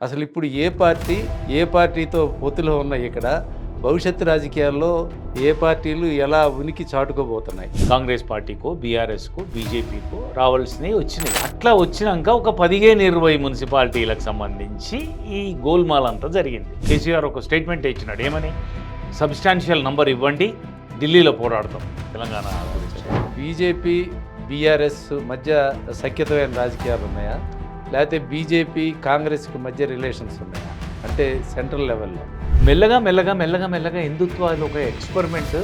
అసలు ఇప్పుడు ఏ పార్టీతో పొత్తులో ఉన్నాయి ఇక్కడ భవిష్యత్తు రాజకీయాల్లో ఏ పార్టీలు ఎలా ఉనికి చాటుకోబోతున్నాయి? కాంగ్రెస్ పార్టీకో, బీఆర్ఎస్కో, బీజేపీకో రావాల్సినవి వచ్చినాయి. అట్లా వచ్చినాక ఒక 15-20 మున్సిపాలిటీలకు సంబంధించి ఈ గోల్మాల్ అంతా జరిగింది. కేసీఆర్ ఒక స్టేట్మెంట్ ఇచ్చినాడు. ఏమని? సబ్స్టాన్షియల్ నంబర్ ఇవ్వండి, ఢిల్లీలో పోరాడతాం తెలంగాణ గురించి. బీజేపీ బీఆర్ఎస్ మధ్య సఖ్యతమైన రాజకీయాలు ఉన్నాయా, లేకపోతే బీజేపీ కాంగ్రెస్కి మధ్య రిలేషన్స్ ఉన్నాయా? అంటే సెంట్రల్ లెవెల్లో మెల్లగా హిందుత్వ అది ఒక ఎక్స్పెరిమెంట్,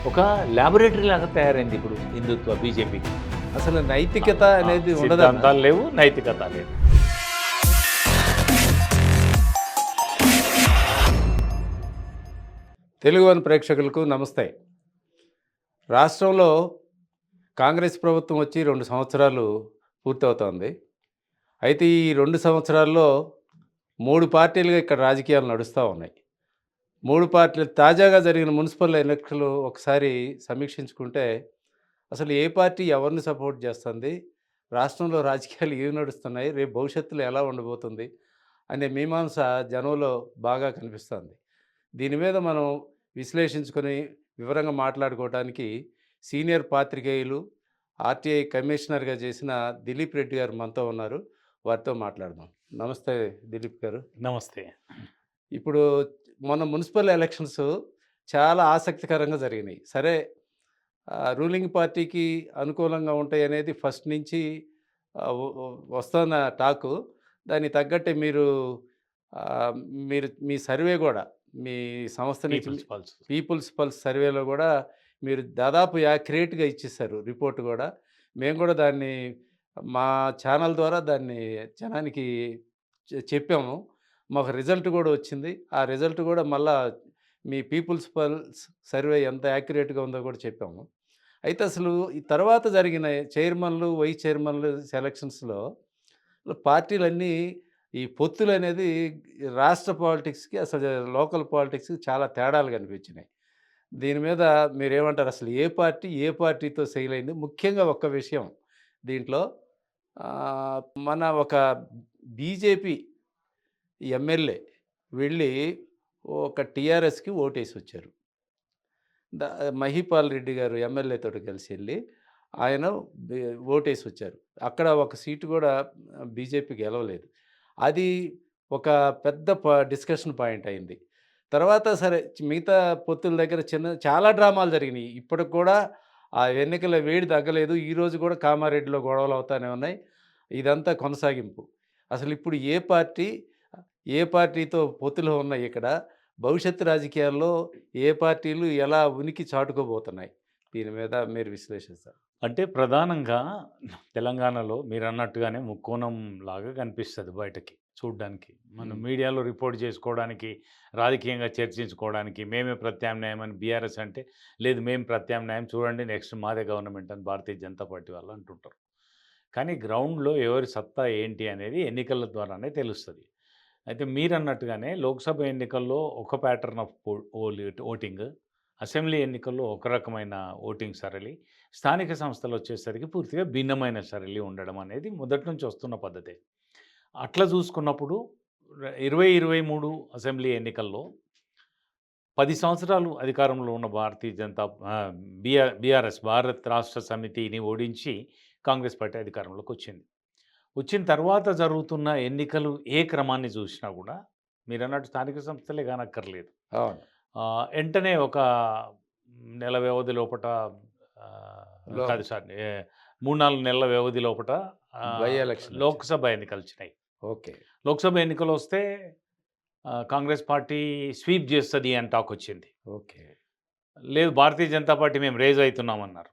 ఒక ల్యాబొరేటరీ లాగా తయారైంది ఇప్పుడు హిందుత్వ బీజేపీకి. అసలు నైతికత అనేది ఉండదు, సిద్ధాంతాలు లేవు, నైతికత లేదు. తెలుగు వన్ ప్రేక్షకులకు నమస్తే. రాష్ట్రంలో కాంగ్రెస్ ప్రభుత్వం వచ్చి 2 సంవత్సరాలు పూర్తవుతోంది. అయితే ఈ 2 సంవత్సరాల్లో 3 పార్టీలుగా ఇక్కడ రాజకీయాలు నడుస్తూ ఉన్నాయి. 3 పార్టీలు తాజాగా జరిగిన మున్సిపల్ ఎన్నికలు ఒకసారి సమీక్షించుకుంటే అసలు ఏ పార్టీ ఎవరిని సపోర్ట్ చేస్తుంది, రాష్ట్రంలో రాజకీయాలు ఏమి నడుస్తున్నాయి, రేపు భవిష్యత్తులో ఎలా ఉండబోతుంది అనే మీమాంస జనంలో బాగా కనిపిస్తుంది. దీని మీద మనం విశ్లేషించుకొని వివరంగా మాట్లాడుకోవడానికి సీనియర్ పాత్రికేయులు, ఆర్టీఐ కమిషనర్గా చేసిన దిలీప్ రెడ్డి గారు మనతో ఉన్నారు. వారితో మాట్లాడదాం. నమస్తే దిలీప్ గారు. నమస్తే. ఇప్పుడు మొన్న మున్సిపల్ ఎలక్షన్స్ చాలా ఆసక్తికరంగా జరిగినాయి. సరే, రూలింగ్ పార్టీకి అనుకూలంగా ఉంటాయి అనేది ఫస్ట్ నుంచి వస్తున్న టాకు. దానికి తగ్గట్టే ఆ, మీ సర్వే కూడా, మీ సంస్థ నుంచి పీపుల్స్ పల్స్ సర్వేలో కూడా మీరు దాదాపు యాక్యురేట్గా ఇచ్చేసారు రిపోర్ట్ కూడా. మేము కూడా దాన్ని మా ఛానల్ ద్వారా దాన్ని జనానికి చెప్పాము. మాకు రిజల్ట్ కూడా వచ్చింది. ఆ రిజల్ట్ కూడా మళ్ళా మీ పీపుల్స్ పల్స్ సర్వే ఎంత యాక్యురేట్గా ఉందో కూడా చెప్పాము. అయితే అసలు ఈ తర్వాత జరిగిన చైర్మన్లు, వైస్ చైర్మన్లు సెలక్షన్స్లో పార్టీలన్నీ ఈ పొత్తులు అనేది రాష్ట్ర పాలిటిక్స్కి, అసలు లోకల్ పాలిటిక్స్కి చాలా తేడాలు కనిపించినాయి. దీని మీద మీరేమంటారు? అసలు ఏ పార్టీతో సెయిల్ అయింది? ముఖ్యంగా ఒక్క విషయం దీంట్లో, మన ఒక బీజేపీ ఎమ్మెల్యే వెళ్ళి ఒక టీఆర్ఎస్కి ఓటేసి వచ్చారు. మహిపాల్ రెడ్డి గారు ఎమ్మెల్యే తోటి కలిసి వెళ్ళి ఆయన ఓటేసి వచ్చారు. అక్కడ ఒక సీటు కూడా బీజేపీ గెలవలేదు. అది ఒక పెద్ద డిస్కషన్ పాయింట్ అయింది. తర్వాత సరే, మిగతా పొత్తుల దగ్గర చాలా డ్రామాలు జరిగినాయి. ఇప్పటికి కూడా ఆ ఎన్నికల వేడి తగ్గలేదు. ఈరోజు కూడా కామారెడ్డిలో గొడవలు అవుతానే ఉన్నాయి. ఇదంతా కొనసాగింపు. అసలు ఇప్పుడు ఏ పార్టీతో పొత్తులో ఉన్నాయి ఇక్కడ, భవిష్యత్తు రాజకీయాల్లో ఏ పార్టీలు ఎలా ఉనికి చాటుకోబోతున్నాయి? దీని మీద మీరు విశ్లేషిస్తారు. అంటే ప్రధానంగా తెలంగాణలో మీరు అన్నట్టుగానే ముక్కోణం లాగా కనిపిస్తుంది బయటకి చూడ్డానికి. మనం మీడియాలో రిపోర్ట్ చేసుకోవడానికి, రాజకీయంగా చర్చించుకోవడానికి మేమే ప్రత్యామ్నాయం అని బీఆర్ఎస్ అంటే, లేదు మేము ప్రత్యామ్నాయం, చూడండి నెక్స్ట్ మాదే గవర్నమెంట్ అని భారతీయ జనతా పార్టీ వాళ్ళు అంటుంటారు. కానీ గ్రౌండ్లో ఎవరి సత్తా ఏంటి అనేది ఎన్నికల ద్వారానే తెలుస్తుంది. అయితే మీరన్నట్టుగానే లోక్సభ ఎన్నికల్లో ఒక ప్యాటర్న్ ఆఫ్ ఓటింగ్, అసెంబ్లీ ఎన్నికల్లో ఒక రకమైన ఓటింగ్ సరళి, స్థానిక సంస్థలు వచ్చేసరికి పూర్తిగా భిన్నమైన సరళి ఉండడం అనేది మొదటి నుంచి వస్తున్న పద్ధతే. అట్లా చూసుకున్నప్పుడు 2023 అసెంబ్లీ ఎన్నికల్లో 10 సంవత్సరాలు అధికారంలో ఉన్న భారతీయ జనతా బీఆర్ఎస్ భారత్ రాష్ట్ర సమితిని ఓడించి కాంగ్రెస్ పార్టీ అధికారంలోకి వచ్చింది. వచ్చిన తర్వాత జరుగుతున్న ఎన్నికలు ఏ క్రమాన్ని చూసినా కూడా మీరన్నట్టు స్థానిక సంస్థలే కానక్కర్లేదు. అవును. వెంటనే ఒక నెల వ్యవధి లోపట, కాదు సార్, 3-4 నెలల వ్యవధి లోపట లోక్సభ ఎన్నికలు వచ్చినాయి. ఓకే. లోక్సభ ఎన్నికలు వస్తే కాంగ్రెస్ పార్టీ స్వీప్ చేస్తుంది అని టాక్ వచ్చింది. ఓకే. లేదు, భారతీయ జనతా పార్టీ మేము రేజ్ అవుతున్నామన్నారు.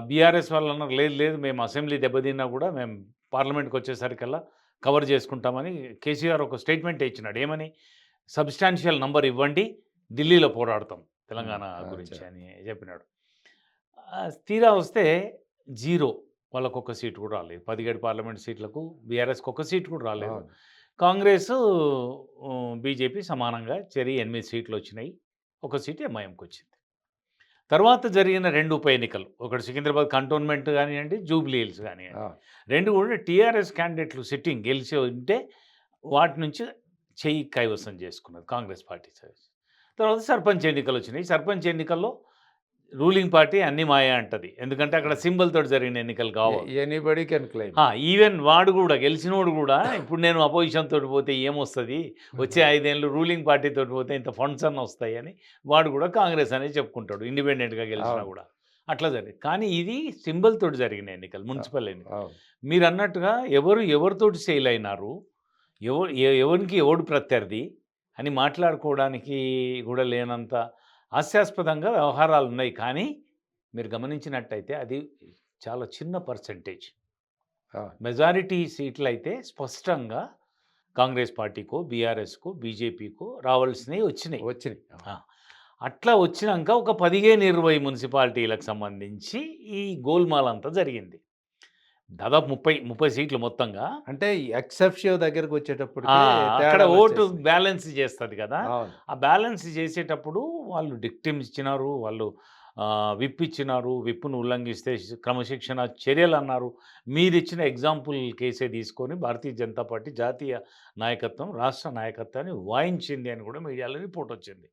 బీఆర్ఎస్ వాళ్ళు అన్నారు, లేదు మేము అసెంబ్లీ దెబ్బతిన్నా కూడా మేము పార్లమెంట్కి వచ్చేసరికల్లా కవర్ చేసుకుంటామని కేసీఆర్ ఒక స్టేట్మెంట్ ఇచ్చినాడు. ఏమని? సబ్స్టాన్షియల్ నంబర్ ఇవ్వండి, ఢిల్లీలో పోరాడతాం తెలంగాణ గురించి అని చెప్పినాడు. తీరా వస్తే జీరో, వాళ్ళకు ఒక సీటు కూడా రాలేదు. 17 పార్లమెంట్ సీట్లకు బీఆర్ఎస్కి ఒక సీటు కూడా రాలేదు. కాంగ్రెస్ బీజేపీ సమానంగా 8 సీట్లు వచ్చినాయి. ఒక సీటు ఎంఐఎంకి వచ్చింది. తర్వాత జరిగిన 2 ఉప ఎన్నికలు, ఒకటి సికింద్రాబాద్ కంటోన్మెంట్ కానివ్వండి, జూబ్లీ హిల్స్ కానివ్వండి, 2 కూడా టీఆర్ఎస్ క్యాండిడేట్లు సిట్టింగ్ గెలిచి ఉంటే వాటి నుంచి చెయ్యి కైవసం చేసుకున్నది కాంగ్రెస్ పార్టీ. తర్వాత సర్పంచ్ ఎన్నికలు వచ్చినాయి. సర్పంచ్ ఎన్నికల్లో రూలింగ్ పార్టీ అన్ని మాయ అంటది. ఎందుకంటే అక్కడ సింబల్ తోటి జరిగిన ఎన్నికలు కావు. Anybody can claim. ఈవెన్ వాడు కూడా గెలిచినోడు కూడా ఇప్పుడు నేను అపోజిషన్ తోటి పోతే ఏమొస్తుంది, వచ్చే 5 ఏళ్ళు రూలింగ్ పార్టీ తోటి పోతే ఇంత ఫండ్స్ అన్న వస్తాయి అని వాడు కూడా కాంగ్రెస్ అనేది చెప్పుకుంటాడు, ఇండిపెండెంట్గా గెలిచినా కూడా. అట్లా జరిగింది. కానీ ఇది సింబల్ తోటి జరిగిన ఎన్నికలు, మున్సిపల్ ఎన్నికలు. మీరు అన్నట్టుగా ఎవరితోటి సేల్ అయినారు, ఎవరికి ఎవడు ప్రత్యర్థి అని మాట్లాడుకోవడానికి కూడా లేనంత హాస్యాస్పదంగా వ్యవహారాలు ఉన్నాయి. కానీ మీరు గమనించినట్టయితే అది చాలా చిన్న పర్సెంటేజ్. మెజారిటీ సీట్లు అయితే స్పష్టంగా కాంగ్రెస్ పార్టీకో, బీఆర్ఎస్కో, బీజేపీకో రావాల్సినవి వచ్చినాయి. అట్లా వచ్చినాక ఒక 15-20 మున్సిపాలిటీలకు సంబంధించి ఈ గోల్మాల్ అంతా జరిగింది. దాదాపు 30 సీట్లు మొత్తంగా. అంటే ఎక్సెప్షియో దగ్గరకు వచ్చేటప్పుడు అక్కడ ఓటు బ్యాలెన్స్ చేస్తుంది కదా. ఆ బ్యాలెన్స్ చేసేటప్పుడు వాళ్ళు డిక్టిమ్స్ ఇచ్చినారు, వాళ్ళు విప్ ఇచ్చినారు, విప్పును ఉల్లంఘిస్తే క్రమశిక్షణ చర్యలు అన్నారు. మీరు ఇచ్చిన ఎగ్జాంపుల్ కేసే తీసుకొని భారతీయ జనతా పార్టీ జాతీయ నాయకత్వం రాష్ట్ర నాయకత్వాన్ని వాయించింది అని కూడా మీడియాలో రిపోర్ట్ వచ్చింది.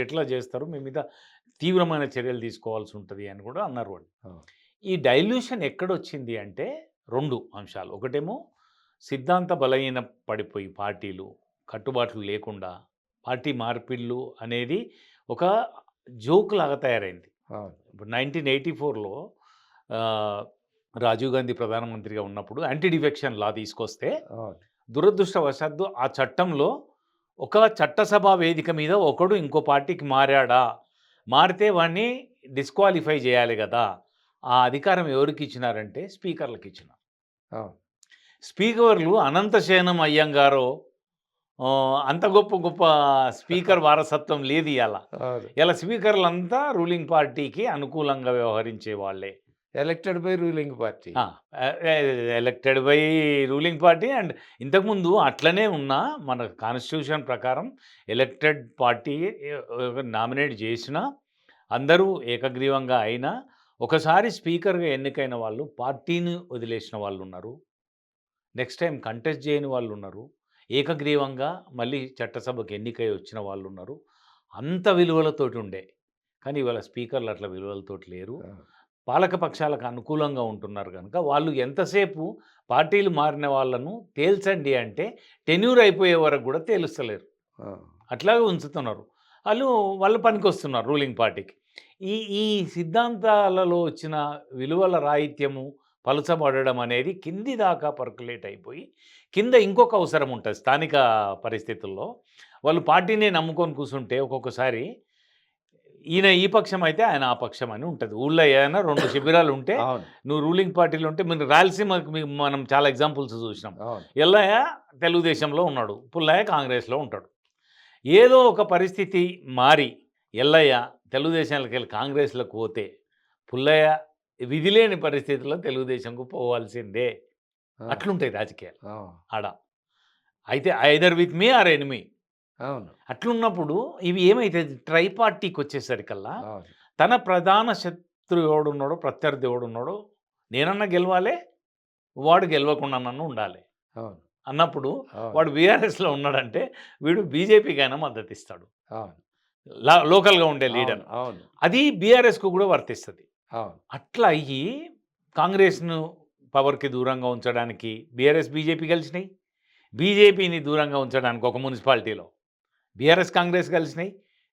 ఎట్లా చేస్తారు, మీ మీద తీవ్రమైన చర్యలు తీసుకోవాల్సి ఉంటుంది అని కూడా అన్నారు వాళ్ళు. ఈ డైల్యూషన్ ఎక్కడొచ్చింది అంటే 2 అంశాలు. ఒకటేమో సిద్ధాంత బలహీన పడిపోయి పార్టీలు కట్టుబాట్లు లేకుండా పార్టీ మార్పిళ్ళు అనేది ఒక జోక్ లాగా తయారైంది. ఇప్పుడు 1984లో రాజీవ్ గాంధీ ప్రధానమంత్రిగా ఉన్నప్పుడు యాంటీ డిఫెక్షన్ లా తీసుకొస్తే దురదృష్టవశాత్తు ఆ చట్టంలో ఒక చట్టసభ వేదిక మీద ఒకడు ఇంకో పార్టీకి మారితే వాడిని డిస్క్వాలిఫై చేయాలి కదా. ఆ అధికారం ఎవరికి ఇచ్చినారంటే స్పీకర్లకు ఇచ్చినారు. స్పీకర్లు అనంతశయనం అయ్యంగారో అంత గొప్ప స్పీకర్ వారసత్వం లేదు. ఇలా స్పీకర్లు అంతా రూలింగ్ పార్టీకి అనుకూలంగా వ్యవహరించే వాళ్ళే. Elected by ruling party and ఇంతకుముందు అట్లనే ఉన్న మన కాన్స్టిట్యూషన్ ప్రకారం ఎలక్టెడ్ పార్టీ నామినేట్ చేసినా అందరూ ఏకగ్రీవంగా అయినా ఒకసారి స్పీకర్గా ఎన్నికైన వాళ్ళు పార్టీని వదిలేసిన వాళ్ళు ఉన్నారు, నెక్స్ట్ టైం కంటెస్ట్ చేయని వాళ్ళు ఉన్నారు, ఏకగ్రీవంగా మళ్ళీ చట్టసభకు ఎన్నికై వచ్చిన వాళ్ళు ఉన్నారు. అంత విలువలతోటి ఉండే. కానీ ఇవాళ స్పీకర్లు అట్లా విలువలతోటి లేరు. పాలకపక్షాలకు అనుకూలంగా ఉంటున్నారు కనుక వాళ్ళు ఎంతసేపు పార్టీలు మారిన వాళ్ళను తేల్చండి అంటే టెన్యూర్ అయిపోయే వరకు కూడా తేలుస్తలేరు, అట్లాగే ఉంచుతున్నారు. వాళ్ళు పనికొస్తున్నారు రూలింగ్ పార్టీకి. ఈ సిద్ధాంతాలలో వచ్చిన విలువల రాహిత్యము పలుచబడడం అనేది కింది దాకా పర్కులేట్ అయిపోయి కింద ఇంకొక అవసరం ఉంటుంది. స్థానిక పరిస్థితుల్లో వాళ్ళు పార్టీనే నమ్ముకొని కూర్చుంటే ఒక్కొక్కసారి ఈయన ఈ పక్షం అయితే ఆయన ఆ పక్షం అని ఉంటుంది. ఊళ్ళో ఏదైనా 2 శిబిరాలు ఉంటే నువ్వు రూలింగ్ పార్టీలో ఉంటే మీరు రాయలసీమకి మనం చాలా ఎగ్జాంపుల్స్ చూసినాం. ఎల్లయ్య తెలుగుదేశంలో ఉన్నాడు, పుల్లయ్య కాంగ్రెస్లో ఉంటాడు. ఏదో ఒక పరిస్థితి మారి ఎల్లయ్య తెలుగుదేశానికి వెళ్ళి కాంగ్రెస్లోకి పోతే పుల్లయ్య విధి లేని పరిస్థితుల్లో తెలుగుదేశంకు పోవాల్సిందే. అట్లుంటాయి రాజకీయాలు ఆడ. అయితే either with me or enemy. అట్లున్నప్పుడు ఇవి ఏమైతే ట్రై పార్టీకి వచ్చేసరికల్లా తన ప్రధాన శత్రు ఎవడున్నాడో, ప్రత్యర్థి ఎవడున్నాడో నేనన్నా గెలవాలి, వాడు గెలవకుండా నన్ను ఉండాలి అన్నప్పుడు వాడు బీఆర్ఎస్లో ఉన్నాడంటే వీడు బీజేపీకి అయినా మద్దతు ఇస్తాడు, లోకల్గా ఉండే లీడర్. అది బీఆర్ఎస్కు కూడా వర్తిస్తుంది. అట్లా అయ్యి కాంగ్రెస్ను పవర్కి దూరంగా ఉంచడానికి బీఆర్ఎస్ బీజేపీ కలిసినాయి, బీజేపీని దూరంగా ఉంచడానికి ఒక మున్సిపాలిటీలో బీఆర్ఎస్ కాంగ్రెస్ కలిసినాయి,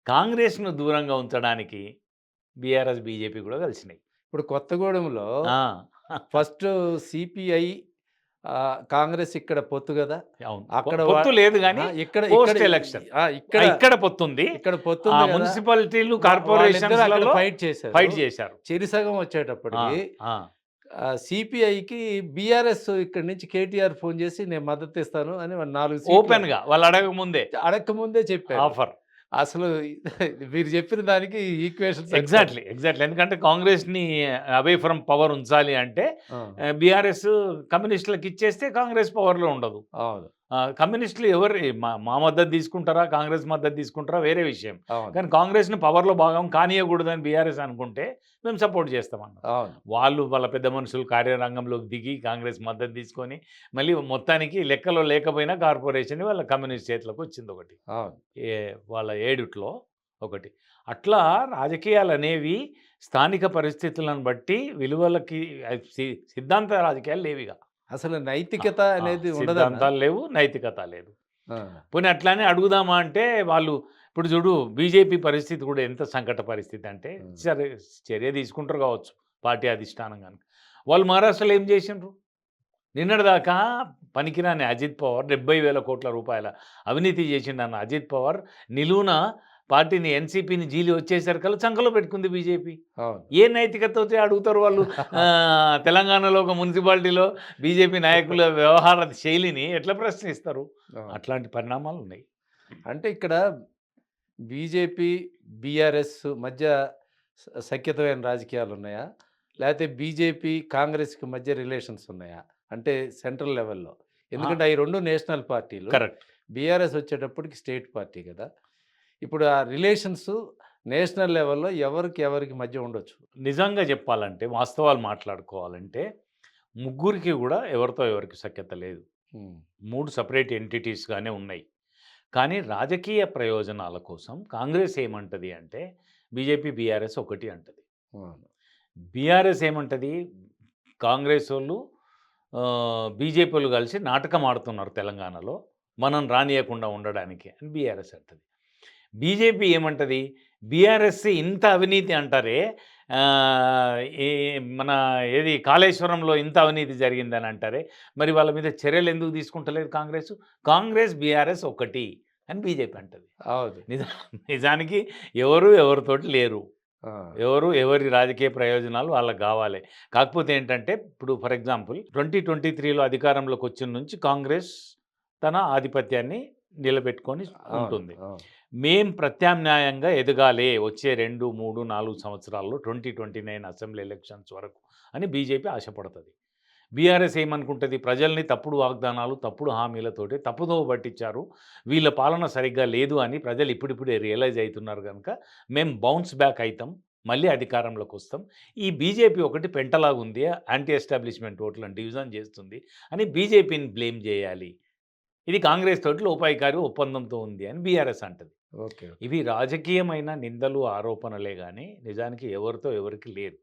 కాంగ్రెస్ను దూరంగా ఉంచడానికి బీఆర్ఎస్ బీజేపీ కూడా కలిసినాయి. ఇప్పుడు కొత్తగూడెంలో ఫస్ట్ సిపిఐ కాంగ్రెస్ ఇక్కడ పొత్తు కదా. అక్కడ పొత్తు లేదు కానీ ఇక్కడ ఎలక్షన్ ఇక్కడ పొత్తుంది. ఇక్కడ పొత్తు మున్సిపాలిటీలు కార్పొరేషన్ ఫైట్ చేశారు. చిరిసగం వచ్చేటప్పటికి సిపిఐకి బీఆర్ఎస్ ఇక్కడ నుంచి కేటీఆర్ ఫోన్ చేసి నేను మద్దతు ఇస్తాను అని 4 ఓపెన్ గా వాళ్ళు అడగకముందే చెప్పారు ఆఫర్. అసలు మీరు చెప్పిన దానికి ఈక్వేషన్ ఎగ్జాక్ట్లీ. ఎందుకంటే కాంగ్రెస్ ని అవే ఫ్రమ్ పవర్ ఉంచాలి అంటే బీఆర్ఎస్ కమ్యూనిస్టులకు ఇచ్చేస్తే కాంగ్రెస్ పవర్ లో ఉండదు. కమ్యూనిస్టులు ఎవరు మా మద్దతు తీసుకుంటారా, కాంగ్రెస్ మద్దతు తీసుకుంటారా వేరే విషయం. అవును. కానీ కాంగ్రెస్‌ని పవర్‌లో భాగం కానీయకూడదని బీఆర్ఎస్ అనుకుంటే మేము సపోర్ట్ చేస్తామన్నారు. అవును. వాళ్ళు వాళ్ళ పెద్ద మనుషులు కార్యరంగంలోకి దిగి కాంగ్రెస్ మద్దతు తీసుకొని మళ్ళీ మొత్తానికి లెక్కలో లేకపోయినా కార్పొరేషన్ వాళ్ళ కమ్యూనిస్ట్ చేతిలోకి వచ్చిందొకటి. అవును. వాళ్ళ ఏడుట్లో ఒకటి. అట్లా రాజకీయాలనేవి స్థానిక పరిస్థితులను బట్టి విలువలకి సిద్ధాంత రాజకీయాలు లేవిగ. అసలు ఆ! నైతికత ఆ! అనేది ఉండదన్నా? సిద్ధాంతాలు లేవు, నైతికత లేదు. ఆ! పోనీ అట్లానే అడుగుదామా అంటే వాళ్ళు ఇప్పుడు చూడు బీజేపీ పరిస్థితి కూడా ఎంత సంకట పరిస్థితి అంటే హ్మ్. సరే చర్య తీసుకుంటారు కావచ్చు పార్టీ అధిష్టానం గనుక. వాళ్ళు మహారాష్ట్రలో ఏం చేసిండ్రు? నిన్నటిదాకా పనికిరాని అజిత్ పవార్ 70,000 కోట్ల రూపాయల అవినీతి చేసిండన్న అజిత్ పవార్ నిలువున పార్టీని ఎన్‌సీపీని జీలి వచ్చేసరికల్లా చంకలో పెట్టుకుంది బీజేపీ. అవును. ఏ నైతికతతోటి అడుగుతారు వాళ్ళు? తెలంగాణలో ఒక మున్సిపాలిటీలో బీజేపీ నాయకుల వ్యవహార శైలిని ఎట్లా ప్రశ్నిస్తారు? అవును. అట్లాంటి పరిణామాలున్నాయి. అంటే ఇక్కడ బీజేపీ, బీఆర్ఎస్ మధ్య సఖ్యతమైన రాజకీయాలున్నాయా? లేతే బీజేపీ, కాంగ్రెస్‌కి మధ్య రిలేషన్స్ ఉన్నాయా? అంటే సెంట్రల్ లెవెల్‌లో. ఆ! ఎందుకంటే అయి 2 నేషనల్ పార్టీలు. కరెక్ట్. బీఆర్ఎస్ వచ్చేటప్పటికి స్టేట్ పార్టీ గదా! ఇప్పుడు ఆ రిలేషన్సు నేషనల్ లెవెల్‌లో ఎవరికి, ఎవరికి మధ్య ఉండొచ్చు. నిజంగా చెప్పాలంటే, వాస్తవాలు మాట్లాడుకోవాలంటే, ముగ్గురికి గూడా ఎవరితో ఎవరికి సఖ్యత లేదు. హ్మ్. 3 సెపరేట్ ఎంటిటీస్‌గానే ఉన్నాయి. కానీ రాజకీయ ప్రయోజనాల కోసం కాంగ్రెస్ ఏమంటది అంటే, బీజేపీ, బీఆర్ఎస్ ఒకటి అంటది. అవును. బీఆర్ఎస్ ఏమంటది, కాంగ్రెసోళ్ళు బీజేపీయోళ్ళు కలిసి నాటకం ఆడుతున్నారు తెలంగాణలో. మనం రానీయకుండా ఉండడానికి అని బీఆర్ఎస్ అంటది. బీజేపీ ఏమంటది, బీఆర్ఎస్ ఇంత అవినీతి అంటారే, ఆహ్, ఈ మన ఏది కాళేశ్వరంలో ఇంత అవినీతి జరిగిందని అంటారే, మరి వాళ్ళ మీద చర్యలు ఎందుకు తీసుకుంటలేదు కాంగ్రెసు? కాంగ్రెస్, బీఆర్ఎస్ ఒకటి అని బీజేపీ అంటది. అవును. నిజా నిజానికి ఎవరు ఎవరితోటి లేరు. ఆ! ఎవరి రాజకీయ ప్రయోజనాలు వాళ్ళకి గావాలే. కాకపోతే ఏంటంటే, ఇప్పుడు ఫర్ ఎగ్జాంపుల్ 2023లో అధికారంలోకి వచ్చిన నుంచి కాంగ్రెస్ తన ఆధిపత్యాన్ని నిలబెట్టుకొని అవును. ఉంటుంది. అవును. మేం ప్రత్యామ్నాయంగా ఎదగాలి వచ్చే 2, 3, 4 సంవత్సరాల్లో 2029 అసెంబ్లీ ఎలక్షన్స్ వరకు అని బీజేపీ ఆశపడతది. బీఆర్ఎస్ ఏమనుకుంటది, ప్రజల్ని తప్పుడు వాగ్దానాలు, తప్పుడు హామీలతోటి తప్పుదోవ పట్టించారు. వీళ్ళ పాలన సరిగ్గా లేదు అని ప్రజలు ఇప్పుడిప్పుడే రియలైజ్ అయితున్నారు గనుక, మేము బౌన్స్ బ్యాక్ అయితాం. మళ్ళీ అధికారంలోకొస్తాం. ఈ బీజేపీ ఒకటి పెంటలాగుంది. యాంటీ ఎస్టాబ్లిష్మెంట్ ఓట్లను డివిజన్ చేస్తుంది అని బీజేపీని బ్లేమ్ జేయాలి. ఇది కాంగ్రెస్ తోటి లోపాయికారి ఒప్పందంతో ఉంది అని బీఆర్ఎస్ అంటది. ఓకే. ఓకే. ఇవి రాజకీయమైన నిందలు, ఆరోపణలే గాని నిజానికి ఎవరితో ఎవరికి లేదు.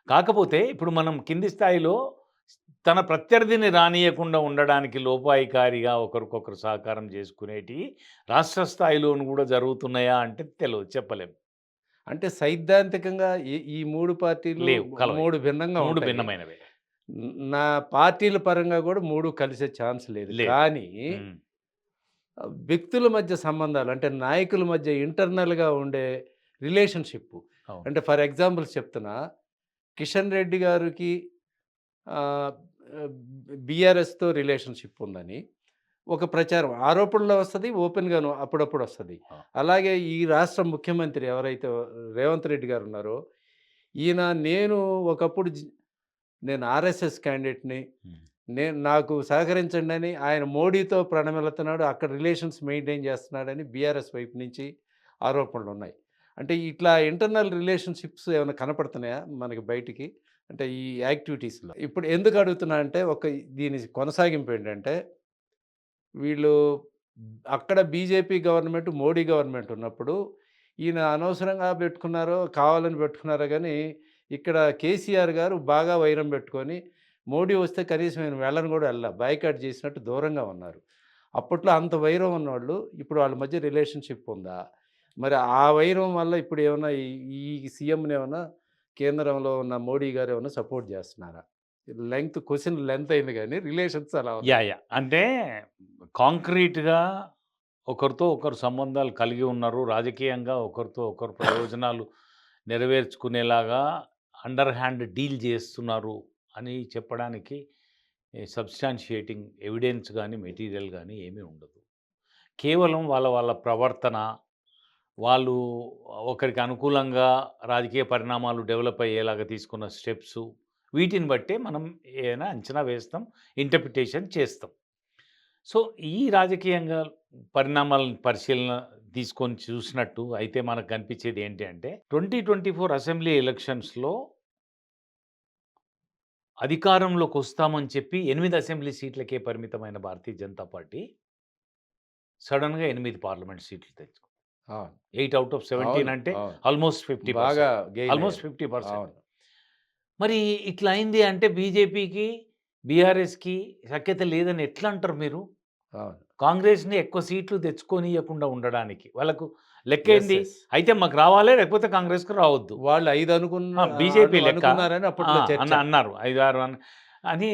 కాకపోతే ఇప్పుడు మనం కింది స్థాయిలో తన ప్రత్యర్థిని రానీయకుండా ఉండడానికి లోపాయికారిగా ఒకరికొకరు సహకారం చేసుకునేటివి రాష్ట్ర స్థాయిలోను గూడా జరుగుతున్నాయా అంటే తెలవదు. చెప్పలేం. అంటే సైద్ధాంతికంగా ఈ 3 పార్టీలు లేవు. కలవయి. 3 భిన్నంగా 3 ఉంటాయి. భిన్నమైనవే. నా పార్టీల పరంగా గూడా 3 కలిసే ఛాన్స్ లేదు. లేదు. కానీ హ్మ్. వ్యక్తుల మధ్య సంబంధాలు అంటే నాయకుల మధ్య ఇంటర్నల్‌గా ఉండే రిలేషన్‌షిప్. అవును. అంటే ఫర్ ఎగ్జాంపుల్ చెప్తున్నా. కిషన్ రెడ్డి గారికి ఆహ్, బీఆర్ఎస్‌తో రిలేషన్‌షిప్ ఉందని ఒక ప్రచారం. ఆరోపణలో వస్తది. ఓపెన్‌గాను అప్పుడప్పుడు వస్తది. ఆ! అలాగే ఈ రాష్ట్ర ముఖ్యమంత్రి ఎవరైతే రేవంత్ రెడ్డి గారు ఉన్నారో, ఈయన నేను ఒకప్పుడు నేను ఆర్ఎస్ఎస్ క్యాండిడేట్‌ని. హ్మ్. నాకు సహకరించండని ఆయన మోడీతో ప్రణమిల్లుతున్నాడు. అక్కడ రిలేషన్స్ మెయింటైన్ చేస్తున్నాడని బీఆర్ఎస్ వైపు నుంచి ఆరోపణలున్నాయి. అంటే ఇట్లా ఇంటర్నల్ రిలేషన్‌షిప్స్ ఏమైనా కనపడుతున్నాయా మనకి బయటికి? అంటే ఈ యాక్టివిటీస్‌లో. ఇప్పుడు ఎందుకు అడుగుతున్నా అంటే దీని కొనసాగింపు ఏంటంటే వీళ్ళు అక్కడ బీజేపీ గవర్నమెంట్, మోడీ గవర్నమెంట్ ఉన్నప్పుడు ఈయన అనవసరంగా పెట్టుకున్నారో, కావాలని పెట్టుకున్నారో గానీ, ఇక్కడ కేసీఆర్ గారు బాగా వైరం పెట్టుకొని, మోడీ వస్తే కనీసం ఆయన వెళ్ళను గూడా బాయ్‌కాట్ చేసినట్టు దూరంగా ఉన్నారు. అప్పట్లో అంత వైరం ఉన్నోళ్ళు, ఇప్పుడు వాళ్ళ మధ్య రిలేషన్‌షిప్ ఉందా? మరి ఆ వైరం వల్ల ఇప్పుడు ఏమన్నా ఈ ఈ సీఎం‌నేమన్నా కేంద్రంలో ఉన్న మోడీ గారు ఏమన్నా సపోర్ట్ చేస్తున్నారా? క్వెషన్ లెంత్ అయింది గానీ, రిలేషన్స్ అలా ఉన్నాయి. యాహ్! అంటే కాంక్రీట్‌గా ఒకరితో ఒకరు సంబంధాలు కలిగి ఉన్నారు. రాజకీయంగా ఒకరితో ఒకరు ప్రయోజనాలు నెరవేర్చుకునేలాగా అండర్ హ్యాండ్ డీల్ చేస్తున్నారు అని చెప్పడానికి సబ్స్టాన్షియేటింగ్ ఎవిడెన్స్ గాని, మెటీరియల్ గాని ఏమీ ఉండదు. కేవలం వాళ్ళ ప్రవర్తన, వాళ్ళు ఒకరికి అనుకూలంగా రాజకీయ పరిణామాలు డెవలప్ అయ్యేలాగా తీసుకున్న స్టెప్సు, వీటిని బట్టే మనం ఏదైనా అంచనా వేస్తాం, ఇంటర్ప్రిటేషన్ చేస్తాం. సో, ఈ రాజకీయంగా పరిణామాలను పరిశీలన తీసుకొని చూసినట్టు అయితే మనకు కనిపించేది ఏంటి అంటే 2024 అసెంబ్లీ ఎలక్షన్స్‌లో అధికారంలోకొస్తామని చెప్పి 8 అసెంబ్లీ సీట్లకే పరిమితమైన భారతీయ జనతా పార్టీ సడెన్‌గా 8 పార్లమెంట్ సీట్లు తెచ్చుకుంది. అవును. 8 ఔట్ ఆఫ్ 17 అవును. అంటే అవును. ఆల్మోస్ట్ 50%. బాగా గెయిన్ ఆల్మోస్ట్ అయ్యారు. 50%. అవును. మరి ఇట్లా అయింది అంటే బీజేపీకి, బీఆర్ఎస్‌కి సఖ్యత లేదని ఎట్లా అంటారు మీరు? అవును. కాంగ్రెస్‌ని ఎక్కువ సీట్లు తెచ్చుకోనీయకుండా ఉండడానికి. వాళ్ళకు యెస్. లెక్కేంది? యెస్. అయితే మాకు రావాలే లేకపోతే కాంగ్రెస్‌కి రావద్దు. వాళ్ళు 5 బీజేపీ లెక్క అనుకున్నారని అప్పట్లో చర్చ. అన్నారు. 5, 6 అని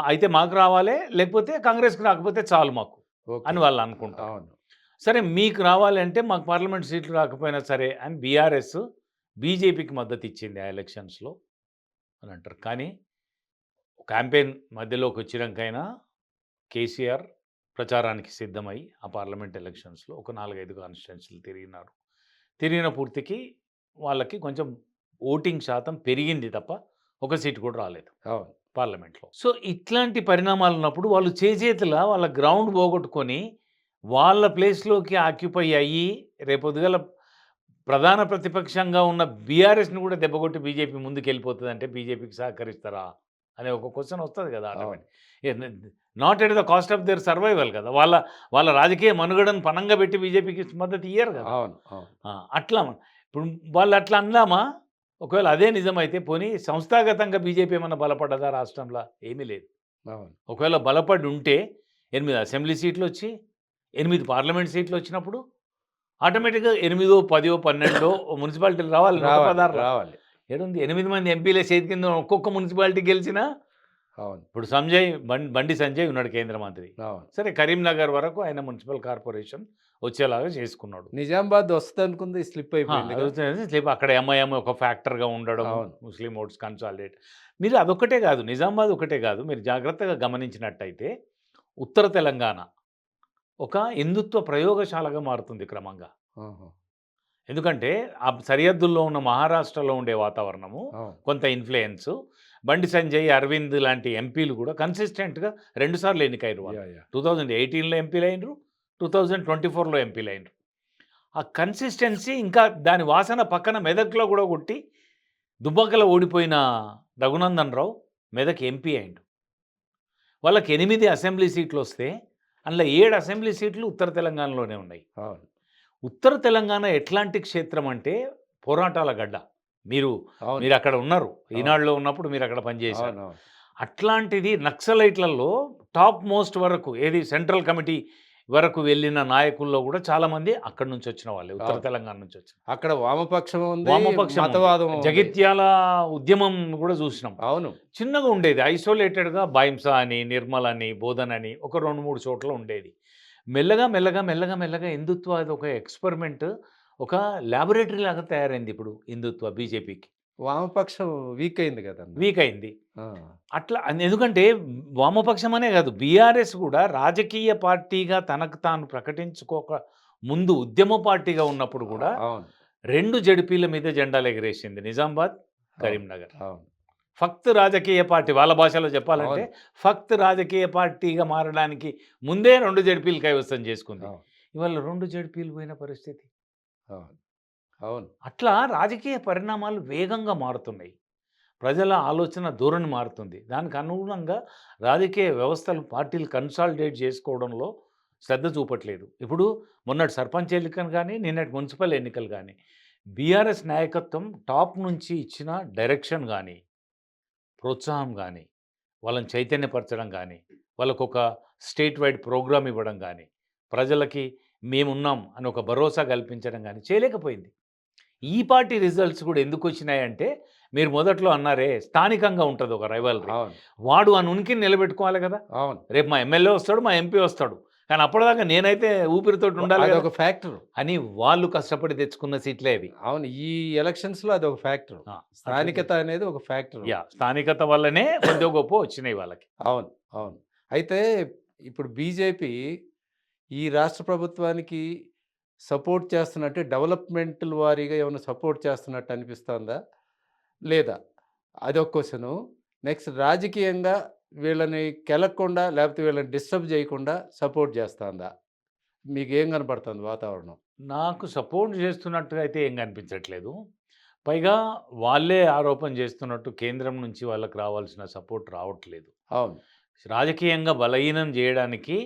అయితే మాకు రావాలే లేకపోతే కాంగ్రెస్‌కి రాకపోతే చాలు మాకు ఓకే. అని వాళ్ళు అనుకుంటారు. అవును. సరే మీకు రావాలి అంటే మాకు పార్లమెంట్ సీట్లు రాకపోయినా సరే అని బీఆర్ఎస్ బీజేపీకి మద్దతు ఇచ్చింది ఆ ఎలక్షన్స్‌లో అని అంటారు. కానీ క్యాంపెయిన్ మధ్యలోకి వచ్చినంకైనా కేసీఆర్ ప్రచారానికి సిద్ధమై ఆ పార్లమెంట్ ఎలక్షన్స్‌లో ఒక 4, 5 కాన్స్టిట్యుయెన్సీలు తిరిగినారు. తిరిగిన పూర్తికి వాళ్ళకి కొంచెం ఓటింగ్ శాతం పెరిగింది తప్ప ఒక సీట్ కూడా రాలేదు అవును. పార్లమెంట్‌లో. సో, ఇట్లాంటి పరిణామాలు ఉన్నప్పుడు వాళ్ళు చేజేతులా వాళ్ళ గ్రౌండ్ పోగొట్టుకొని వాళ్ళ ప్లేస్‌లోకి ఆక్యుపై అయ్యి రేపొద్దుగాల ప్రధాన ప్రతిపక్షంగా ఉన్న బీఆర్ఎస్‌ని కూడా దెబ్బకొట్టి బీజేపీ ముందుకెళ్ళిపోతదంటే బీజేపీకి సహకరిస్తారా? అనే ఒక క్వెషన్ వస్తది కదా! అవును. Automatic. Not at the cost of their survival కదా! వాళ్ళ వాళ్ళ రాజకీయ మనుగడను పణంగా పెట్టి బీజేపీకి మద్దతు ఇయ్యరు కదా! అవును. అవును. అట్లా ఇప్పుడు వాళ్ళు అట్లా అందామా? ఒకవేళ అదే నిజమైతే పోనీ సంస్థాగతంగా బీజేపీ ఏమన్నా బలపడ్డదా రాష్ట్రంలో? ఏమీ లేదు. అవును. ఒకవేళ బలపడి ఉంటే 8 అసెంబ్లీ సీట్లొచ్చి, 8 పార్లమెంట్ సీట్లొచ్చినప్పుడు ఆటోమేటిక్‌గా 8, 10, 12 మున్సిపాలిటీలు రావాలి. రావాలి. 116ల. రావాలి. ఏడుంది 8 మంది ఎంపీల చేతి కింద ఒక్కొక్క మున్సిపాలిటీ గెలిచినా అవును. ఇప్పుడు బండి సంజయ్ ఉన్నాడు కేంద్ర మంత్రి. అవును. సరే కరీంనగర్ వరకు ఆయన మున్సిపల్ కార్పొరేషన్ వచ్చేలాగా చేసుకున్నాడు. నిజామాబాద్ వస్తదనుకుంది స్లిప్ అయిపోయిందిగా. రేపు అక్కడ ఎంఐఎం ఒక ఫ్యాక్టర్‌గా ఉండడం, అవును. ముస్లిం ఓట్స్ కన్సాలిడేట్. మీరు అదొక్కటే కాదు, నిజామాబాద్ ఒకటే కాదు. మీరు జాగ్రత్తగా గమనించినట్టయితే ఉత్తర తెలంగాణ ఒక హిందుత్వ ప్రయోగశాలగా మారుతుంది క్రమంగా. ఆహా! ఎందుకంటే ఆ సరిహద్దుల్లో ఉన్న మహారాష్ట్రలో ఉండే వాతావరణము, అవును. కొంత ఇన్‌ఫ్లూయెన్సు, బండి సంజయ్, అరవింద్ లాంటి ఎంపీలు కూడా కన్సిస్టెంట్‌గా 2 సార్లు ఎన్నికయ్యారు వాళ్ళు. యాహ్! యాహ్! 2018లో ఎంపీలైండ్రు, 2024లో ఎంపీలైండ్రు. ఆ కన్సిస్టెన్సీ ఇంకా దాని వాసన పక్కన మెదక్‌లో కూడా కొట్టి, దుబ్బాకలో ఓడిపోయిన రఘునందన్ రావు మెదక్ ఎంపీ అయిండు. వాళ్ళకి 8 అసెంబ్లీ సీట్లొస్తే అందులో 7 అసెంబ్లీ సీట్లు ఉత్తర తెలంగాణలోనే ఉన్నాయి. అవును. ఉత్తర తెలంగాణ ఎట్లాంటి క్షేత్రం అంటే పోరాటాల గడ్డ. మీరు అవును. మీరక్కడ ఉన్నారు. అవును. ఈనాడులో ఉన్నప్పుడు మీరక్కడ పనిచేశారు. అవునవును. అట్లాంటిది నక్సలైట్లలో టాప్ మోస్ట్ వరకు ఏది సెంట్రల్ కమిటీ వరకు వెళ్ళిన నాయకుల్లో గూడా చాలామంది అక్కడి నుంచి వచ్చిన వాళ్ళే. ఉత్తర అవును. తెలంగాణ నుంచి వచ్చిన. అక్కడ వామపక్షం ఉంది. వామపక్షం ఉంది. మతవాదం ఉంది. జగిత్యాల ఉద్యమం గూడా చూసినాం. అవును. చిన్నగా ఉండేది. ఐసోలేటెడ్‌గా బైంసా అని, నిర్మల్ అని, బోధన్ అని ఒక 2, 3 చోట్ల ఉండేది. మెల్లగా హిందుత్వ అదొక ఎక్స్‌పెరిమెంట్, ఒక లాబొరేటరీ లాగా తయారైంది ఇప్పుడు హిందుత్వ బీజేపీకి. వామపక్షం వీక్ అయింది కదన్న. వీక్ అయింది. ఆ! అట్లా ఎందుకంటే వామపక్షం అనే కాదు, బీఆర్ఎస్ కూడా రాజకీయ పార్టీగా తనకు తాను ప్రకటించుకోక ముందు ఉద్యమ పార్టీగా ఉన్నప్పుడు కూడా అవును. 2 జెడ్పీల మీద జెండాలు ఎగరేసింది. నిజామాబాద్, అవును. కరీంనగర్. అవును. ఫక్త్ రాజకీయ పార్టీ వాళ్ళ భాషలో చెప్పాలంటే అవును. ఫక్త్ రాజకీయ పార్టీగా మారడానికి ముందే 2 జెడ్పీలు కైవసం చేసుకుంది. అవును. ఇవాళ 2 జెడ్పీలు పోయిన పరిస్థితి. అవును. అవును. అట్లా రాజకీయ పరిణామాలు వేగంగా మారుతున్నాయి. ప్రజల ఆలోచన ధోరణి మారుతుంది. దానికి అనుగుణంగా రాజకీయ వ్యవస్థలు, పార్టీలు కన్సాలిడేట్ చేసుకోవడంలో శ్రద్ధ చూపట్లేదు. ఇప్పుడు మొన్నటి సర్పంచ్ ఎన్నికలు గానీ, నిన్నటి మున్సిపల్ ఎన్నికలు గానీ, బీఆర్ఎస్ నాయకత్వం టాప్ నుంచి ఇచ్చిన డైరెక్షన్ గానీ, ప్రోత్సాహం గానీ, వాళ్ళని చైతన్యపరచడం గానీ, వాళ్ళకొక స్టేట్ వైడ్ ప్రోగ్రామ్ ఇవ్వడం గానీ, ప్రజలకి మేమున్నాం అని ఒక భరోసా కల్పించడం గానీ చేయలేకపోయింది. ఈ పార్టీ రిజల్ట్స్ కూడా ఎందుకొచ్చినాయంటే, మీరు మొదట్లో అన్నారే స్థానికంగా ఉంటది ఒక రైవల్రీ. అవును. వాడు ఆ ఉనికిని నిలబెట్టుకోవాలి కదా! అవును. రేపు మా ఎమ్మెల్యే వస్తాడు, మా ఎంపీ వస్తాడు. కానీ అప్పటిదాకా నేనైతే ఊపిరితోటి ఉండాలి కదా! అదొక ఫ్యాక్టర్. అని వాళ్ళు కష్టపడి తెచ్చుకున్న సీట్లే అవి. అవును. ఈ ఎలక్షన్స్‌లో అదొక ఫ్యాక్టర్. ఆ! స్థానికత అనేది ఒక ఫ్యాక్టర్. స్థానికత వల్లనే కొద్దో గొప్పో వచ్చినాయి వాళ్ళకి. అవును. అవును. అయితే ఇప్పుడు బీజేపీ ఈ రాష్ట్ర ప్రభుత్వానికి సపోర్ట్ చేస్తున్నట్టే డెవలప్‌మెంట్‌ల వారీగా ఏమన్నా సపోర్ట్ చేస్తున్నట్టు అనిపిస్తోందా? లేదా? అదొక క్వెషను. నెక్స్ట్ రాజకీయంగా వీళ్ళని కెలక్కుండా లేకపోతే వీళ్ళని డిస్టర్బ్ చేయకుండా సపోర్ట్ చేస్తుందా? మీకేం కనపడుతుంది వాతావరణం? నాకు సపోర్ట్ చేస్తున్నట్టుగా అయితే ఏం కనిపించట్లేదు. పైగా వాళ్ళే ఆరోపణ చేస్తున్నట్టు కేంద్రం నుంచి వాళ్ళకి రావాల్సిన సపోర్ట్ రావట్లేదు. అవును. రాజకీయంగా బలహీనం చేయడానికి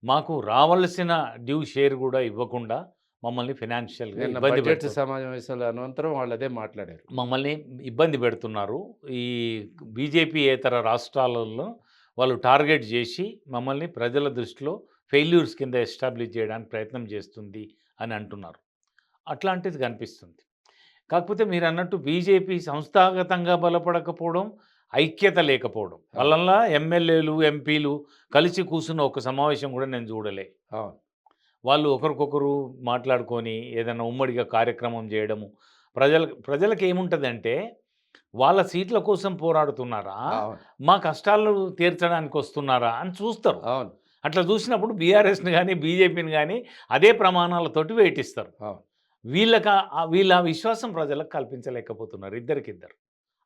మాకు రావాల్సిన డ్యూ షేర్ కూడా ఇవ్వకుండా మమ్మల్ని ఫినాన్షియల్‌గా నిన్న ఇబ్బంది బడ్జెట్ పెడుతున్నారు. సమావేశాల అనంతరం వాళ్ళదే మాట్లాడారు. మమ్మల్ని ఇబ్బంది పెడుతున్నారు. ఈ బీజేపీయేతర రాష్ట్రాలలో వాళ్ళు టార్గెట్ చేసి మమ్మల్ని ప్రజల దృష్టిలో ఫెయిల్యూర్స్ కింద ఎస్టాబ్లిష్ చేయడానికి ప్రయత్నం చేస్తుంది అని అంటున్నారు. అట్లాంటిది కనిపిస్తుంది. కాకపోతే మీరన్నట్టు బీజేపీ సంస్థాగతంగా బలపడకపోవడం, ఐక్యత లేకపోవడం అవును. వలన ఎమ్మెల్యేలు, ఎంపీలు కలిసి కూర్చున్న ఒక సమావేశం కూడా నేను చూడలే. అవును. వాళ్ళు ఒకరికొకరు మాట్లాడుకొని ఏదైనా ఉమ్మడిగా కార్యక్రమం చేయడము. ప్రజలకి ఏముంటదంటే, వాళ్ళ సీట్ల కోసం పోరాడుతున్నారా? అవును. మా కష్టాలు తీర్చడానికి వస్తున్నారా? అని చూస్తారు. అవును. అట్లా చూసినప్పుడు బీఆర్ఎస్‌ని గాని, బీజేపీని గాని అదే ప్రమాణాలతోటి వెయిటిస్తారు. అవును. వీళ్ళ విశ్వాసం ప్రజలకు కల్పించలేకపోతున్నారు ఇద్దరికిద్దరు.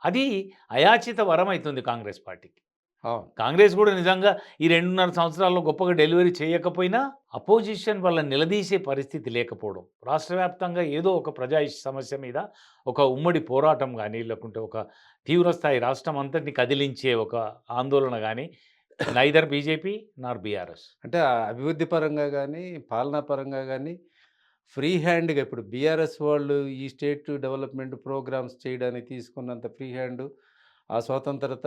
అది అయాచిత వరమైతుంది కాంగ్రెస్ పార్టీకి. అవును. కాంగ్రెస్ కూడా నిజంగా ఈ 2.5 సంవత్సరాల్లో గొప్పగా డెలివరీ చేయకపోయినా, అపోజిషన్ వాళ్ళని నిలదీసే పరిస్థితి లేకపోవడం, రాష్ట్ర వ్యాప్తంగా ఏదో ఒక ప్రజా సమస్య మీద ఒక ఉమ్మడి పోరాటం గానీ, లేకుంటే ఒక తీవ్రస్థాయి రాష్ట్రం అంతటిని కదిలించే ఒక ఆందోళన గానీ, నైదర్ బీజేపీ నార్ బీఆర్ఎస్. అంటే అభివృద్ధి పరంగా గానీ, పాలనా పరంగా గానీ, ఫ్రీ హ్యాండ్‌గా ఇప్పుడు బీఆర్ఎస్ వాళ్ళు ఈ స్టేట్ డెవలప్‌మెంట్ ప్రోగ్రామ్స్ చేయడానికి తీసుకున్నంత ఫ్రీ హ్యాండు, ఆ స్వతంత్రత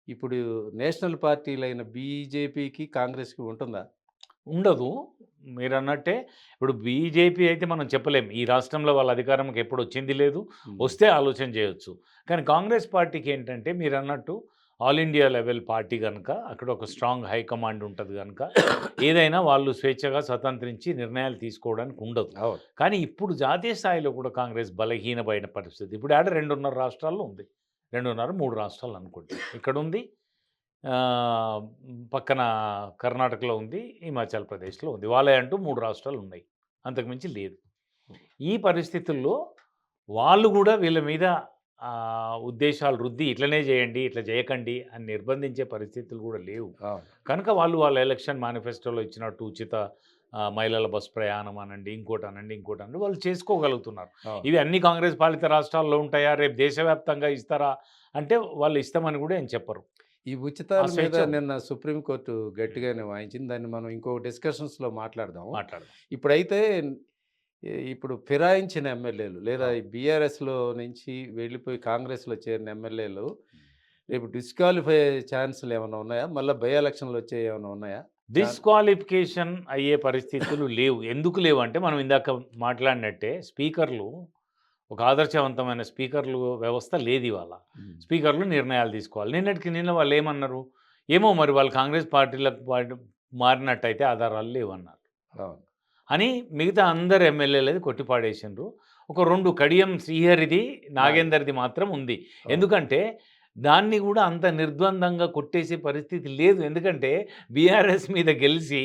ఇప్పుడు నేషనల్ పార్టీలైన బీజేపీకి, కాంగ్రెస్‌కి ఉంటుందా? ఉండదు. మీరన్నట్టే ఇప్పుడు బీజేపీ అయితే మనం చెప్పలేం. ఈ రాష్ట్రంలో వాళ్ళ అధికారంకి ఎప్పుడొచ్చింది లేదు. హ్మ్. వస్తే ఆలోచన చేయొచ్చు. కానీ కాంగ్రెస్ పార్టీకి ఏంటంటే మీరన్నట్టు ఆల్ ఇండియా లెవెల్ పార్టీ గనక, అక్కడ ఒక స్ట్రాంగ్ హైకమాండ్ ఉంటది గనక, ఏదైనా వాళ్ళు స్వేచ్ఛగా స్వతంత్రించి నిర్ణయాలు తీసుకోవడానికి ఉండదు. అవును. కానీ ఇప్పుడు జాతీయ స్థాయిలో కూడా కాంగ్రెస్ బలహీనమైన పరిస్థితి. ఇప్పుడు ఆడ 2.5 రాష్ట్రాల్లో ఉంది. 2.5, 3 రాష్ట్రాలు అనుకుంటా. ఇక్కడుంది. ఆహ్, పక్కన కర్ణాటకలో ఉంది. హిమాచల్ ప్రదేశ్‌లో ఉంది. వాళ్ళయి అంటూ 3 రాష్ట్రాలు ఉన్నాయి. అంతకుమించి లేదు. ఈ పరిస్థితుల్లో వాళ్ళు గూడా వీళ్ళ మీద ఉద్దేశాలు రుద్ది ఇట్లనే జేయండి, ఇట్లా జేయకండి అని నిర్బంధించే పరిస్థితులు గూడా లేవు. అవును. కనుక వాళ్ళు వాళ్ళ ఎలక్షన్ మేనిఫెస్టోలో ఇచ్చినట్టు ఉచిత మహిళల బస్ ప్రయాణం అనండి, ఇంకోటనండి, ఇంకోటనండి వాళ్ళు చేసుకోగలుగుతున్నారు. అవును. ఇవి అన్ని కాంగ్రెస్ పాలిత రాష్ట్రాల్లో ఉంటాయా? రేపు దేశవ్యాప్తంగా ఇస్తారా? అంటే వాళ్ళు ఇస్తామని గూడా ఏం చెప్పరు. ఈ ఆ ఉచితాల మీద స్వేచ్ఛ ఉంది. నిన్న సుప్రీం కోర్టు హ్మ్. గట్టిగానే వాయించింది. దాన్ని మనం ఇంకో డిస్కషన్స్‌లో మాట్లాడదాం. మాట్లాడదాం. ఇప్పుడైతే ఇప్పుడు ఫిరాయించిన ఎమ్మెల్యేలు లేదా అవును. ఈ బీఆర్ఎస్‌లో నుంచి వెళ్ళిపోయి కాంగ్రెస్‌లో చేరిన ఎమ్మెల్యేలు హ్మ్. రేపు డిస్‌క్వాలిఫై అయ్యే ఛాన్సులు ఏమన్నా ఉన్నాయా? మళ్ళా బై ఎలక్షన్‌లు వచ్చేవి ఏమన్నా ఉన్నాయా? ఛాన్ డిస్‌క్వాలిఫికేషన్ అయ్యే పరిస్థితులు లేవు. ఎందుకు లేవంటే మనం ఇందాక మాట్లాడినట్టే స్పీకర్లు ఒక ఆదర్శవంతమైన స్పీకర్లు వ్యవస్థ లేదివాళ. హ్మ్. స్పీకర్లు నిర్ణయాలు తీసుకోవాలి. నిన్నటికి నిన్న వాళ్ళేమన్నారు? ఏమో మరి వాళ్ళు కాంగ్రెస్ పార్టీలకు మారినట్టయితే ఆధారాలు లేవన్నారు. అవును. అని మిగతా అందరు ఎమ్మెల్యేలది కొట్టిపాడేసిండ్రు. ఒక 2 కడియం శ్రీహరిది, నాగే నాగేందర్‌ది మాత్రం ఉంది. అవును. ఎందుకంటే దాన్ని గూడా అంత నిర్ద్వందంగా కొట్టేసే పరిస్థితి లేదు. ఎందుకంటే బీఆర్ఎస్ మీద గెలిసి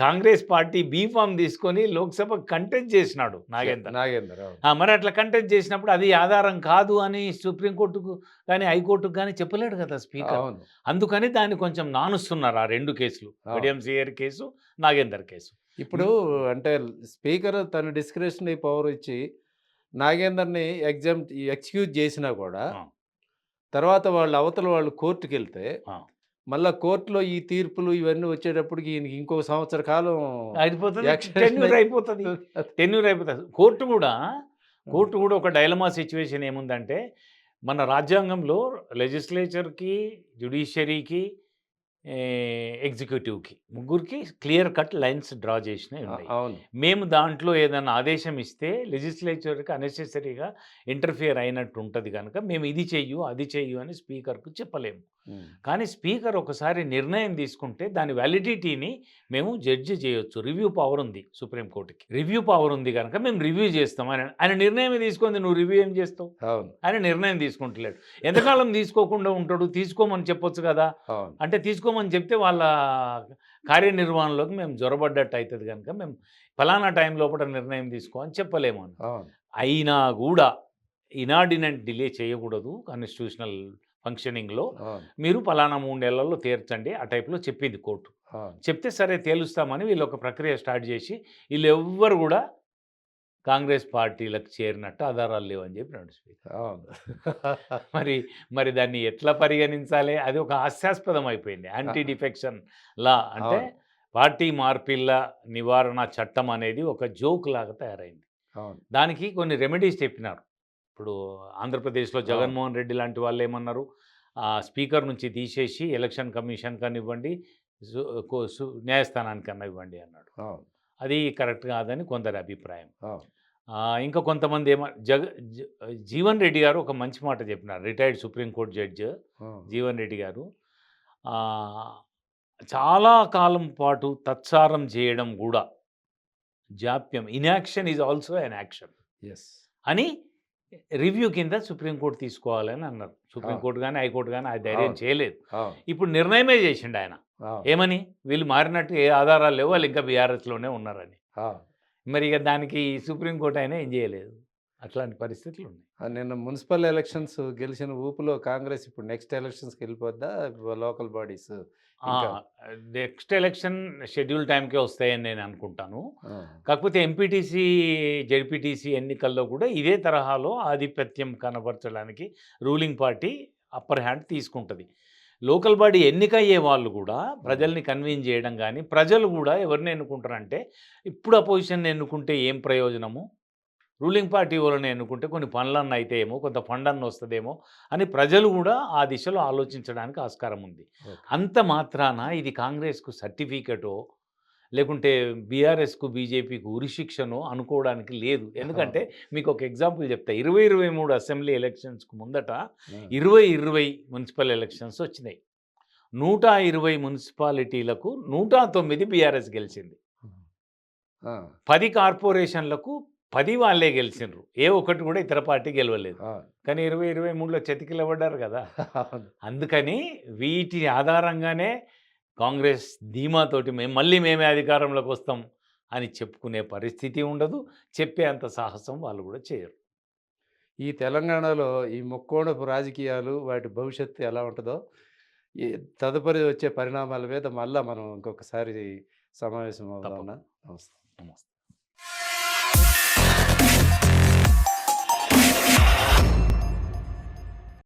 కాంగ్రెస్ పార్టీ బీఫార్మ్ తీసుకొని లోక్‌సభ కంటెస్ట్ చేసినాడు నాగేందర్. నాగేందర్. అవును. మరి అట్లా కంటెస్ట్ చేసినప్పుడు అది ఆధారం కాదు అని సుప్రీం కోర్టుకు గాని, హైకోర్టుకు గాని చెప్పలేడు కదా స్పీకర్. అవును. అందుకని దాన్ని కొంచెం నానుస్తున్నారు ఆ 2 కేసులు. అవును. Kadiyam Srihari case, Nagender case. ఇప్పుడు హ్మ్. అంటే స్పీకర్ తన డిస్క్రిషనరీ పవర్ ఇచ్చి నాగేందర్‌ని ఎక్స్‌క్యూజ్ చేసినా కూడా ఆ! తర్వాత వాళ్ళు అవతల వాళ్ళు కోర్ట్‌కెళ్తే ఆ! మళ్ళా కోర్ట్‌లో ఈ తీర్పులు ఇవన్నీ వచ్చేటప్పటికి ఈయనకి ఇంకో సంవత్సర కాలం అయిపోతది. ఎక్స్‌టెన్షన్ టెన్యూర్ అయిపోతది. టెన్యూర్ అయిపోతది. కోర్టు గూడా ఒక డైలమా సిట్యుయేషన్ ఏముందంటే, మన రాజ్యాంగంలో లెజిస్లేచర్‌కి, జ్యుడిషియరీకి, ఎగ్జిక్యూటివ్‌కి ముగ్గురికి క్లియర్ కట్ లైన్స్ డ్రా చేసినయి ఉన్నాయి. అవును. మేము దాంట్లో ఏదైనా ఆదేశం ఇస్తే లెజిస్లేచర్‌కి అనెసెసరీగా ఇంటర్ఫియర్ అయినట్టు ఉంటది గనక, మేము ఇది చెయ్యు, అది చెయ్యు అని స్పీకర్‌కు చెప్పలేము. హ్మ్. కానీ స్పీకర్ ఒకసారి నిర్ణయం తీసుకుంటే దాని వ్యాలిడిటీని మేము జడ్జి చేయొచ్చు. రివ్యూ పవర్ ఉంది సుప్రీం కోర్ట్‌కి. రివ్యూ పవర్ ఉంది గనక మేము రివ్యూ చేస్తాం. ఆయన నిర్ణయమే తీసుకుంది నువ్వు రివ్యూ ఏం చేస్తావు? అవును. ఆయన నిర్ణయం తీసుకుంటలేడు. ఎంతకాలం తీసుకోకుండా ఉంటాడు? తీసుకోమని చెప్పొచ్చు కదా! అవును. అంటే తీసుకోమని చెప్తే వాళ్ళ కార్యనిర్వహణలోకి మేము జొరబడ్డట్టు అయితది గనుక మేము ఫలానా టైం లోపట నిర్ణయం తీసుకో అని చెప్పలేము అని. అవును. అయినా గూడా ఇనార్డినెంట్ డిలే చేయకూడదు. కాన్స్టిట్యూషనల్ ఫంక్షనింగ్‌లో అవును. మీరు పలానా 3 నెలల్లో తీర్చండి ఆ టైప్‌లో చెప్పింది కోర్టు. అవును. చెప్తే సరే తేలుస్తామని వీళ్ళు ఒక ప్రక్రియ స్టార్ట్ చేసి వీళ్ళెవ్వరు గూడా కాంగ్రెస్ పార్టీలకు చేరినట్టు ఆధారాలు లేవని చెప్పి నడుస్తుంది. అవును. మరి మరి దాన్ని ఎట్లా పరిగణించాలి? అది ఒక హాస్యాస్పదం అయిపోయింది. యాంటీ డిఫెక్షన్ లా అంటే అవును. పార్టీ మార్పిళ్ళ నివారణ చట్టం అనేది ఒక జోక్ లాగా తయారైంది. అవును. దానికి కొన్ని రెమెడీస్ చెప్పినారు. ఇప్పుడు ఆంధ్రప్రదేశ్‌లో అవును. జగన్మోహన్ రెడ్డి లాంటి వాళ్ళేమన్నారు, స్పీకర్ నుంచి తీసేసి ఎలక్షన్ కమిషన్‌కన్నా ఇవ్వండి, సు న్యాయస్థానానికన్నా ఇవ్వండి అన్నాడు. అవును. అది కరెక్ట్ కాదని కొందరి అభిప్రాయం. అవును. ఇంకా కొంతమంది జ జీవన్ రెడ్డి గారు ఒక మంచి మాట చెప్పినారు. రిటైర్డ్ సుప్రీం కోర్ట్ జడ్జ్ అవును. జీవన్ రెడ్డి గారు. ఆహ్, చాలా కాలం పాటు తత్సారం చేయడం గూడా జాప్యం, inaction is also an action yes. అని రివ్యూ కింద సుప్రీం కోర్ట్ తీసుకోవాలని అన్నారు. సుప్రీం అవును. కోర్ట్ గాని, హైకోర్ట్ గాని ఆ ధైర్యం అవును. చేయలేదు. అవును. ఇప్పుడు నిర్ణయమే చేసిండాయన. అవును. ఏమని? వీళ్ళు మారినట్టు ఏ ఆధారాలు లేవు. వాళ్ళు ఇంకా బీఆర్ఎస్‌లోనే ఉన్నారని. అవును. మరి ఇక దానికి సుప్రీం కోర్ట్ అయినా ఏం చేయలేదు. అట్లాంటి పరిస్థితులున్నాయి. నిన్న మున్సిపల్ ఎలక్షన్స్ గెలిచిన ఊపులో కాంగ్రెస్ ఇప్పుడు నెక్స్ట్ ఎలక్షన్స్‌కెళ్ళిపోద్దా? లోకల్ బాడీస్ ఆ! ఇంకా నెక్స్ట్ ఎలక్షన్ షెడ్యూల్ టైమ్‌కే వస్తాయని నేను అనుకుంటాను. ఆ! కాకపోతే ఎంపీటీసీ, జెడ్పీటీసీ ఎన్నికల్లో కూడా ఇదే తరహాలో ఆధిపత్యం కనబరచడానికి రూలింగ్ పార్టీ అప్పర్ హ్యాండ్ తీసుకుంటది. లోకల్ బాడీ ఎన్నికయ్యే వాళ్ళు కూడా ఆ! ప్రజల్ని కన్విన్స్ చేయడం గానీ, ప్రజలు గూడా ఎవరిని ఎన్నుకుంటారంటే, ఇప్పుడు అపోజిషన్‌ని ఎన్నుకుంటే ఏం ప్రయోజనము? రూలింగ్ పార్టీ వాళ్ళని ఎన్నుకుంటే కొన్ని పనులన్నా అయితాయేమో, కొంత ఫండన్నా వస్తదేమో అని ప్రజలు గూడా ఆ దిశలో ఆలోచించడానికి ఆస్కారం ఉంది. ఓకే. అంత మాత్రాన ఇది కాంగ్రెస్‌కు సర్టిఫికేటో, లేకుంటే బీఆర్ఎస్‌కు, బీజేపీకి ఉరిశిక్షనో అనుకోవడానికి లేదు. ఎందుకంటే మీకొక ఎగ్జాంపుల్ చెప్తా. 2023 అసెంబ్లీ ఎలక్షన్స్‌కు ముందట ఆ! 2020 మున్సిపల్ ఎలక్షన్స్ వచ్చినాయి. 120 మున్సిపాలిటీలకు 109 బీఆర్ఎస్ గెలిచింది. ఆ! 10 కార్పొరేషన్‌లకు 10 వాళ్ళే గెలిచిండ్రు. ఏ ఒక్కటి కూడా ఇతర పార్టీ గెలవలేదు. ఆ! కానీ 2023లో చతికిలబడ్డారు గదా! అవును. అందుకని వీటి ఆధారంగానే కాంగ్రెస్ ధీమాతోటి మళ్ళీ మేమే అధికారంలోకి వస్తాం అని చెప్పుకునే పరిస్థితి ఉండదు. చెప్పే అంత సాహసం వాళ్ళు గూడా చేయరు. ఈ తెలంగాణలో ఈ ముక్కోణపు రాజకీయాలు వాటి భవిష్యత్తు ఎలా ఉంటదో, ఈ తదుపరి వచ్చే పరిణామాల మీద మళ్ళా మనం ఇంకొకసారి సమావేశం అవుదాం తప్పకుండా. అన్న. నమస్తే. నమస్తే.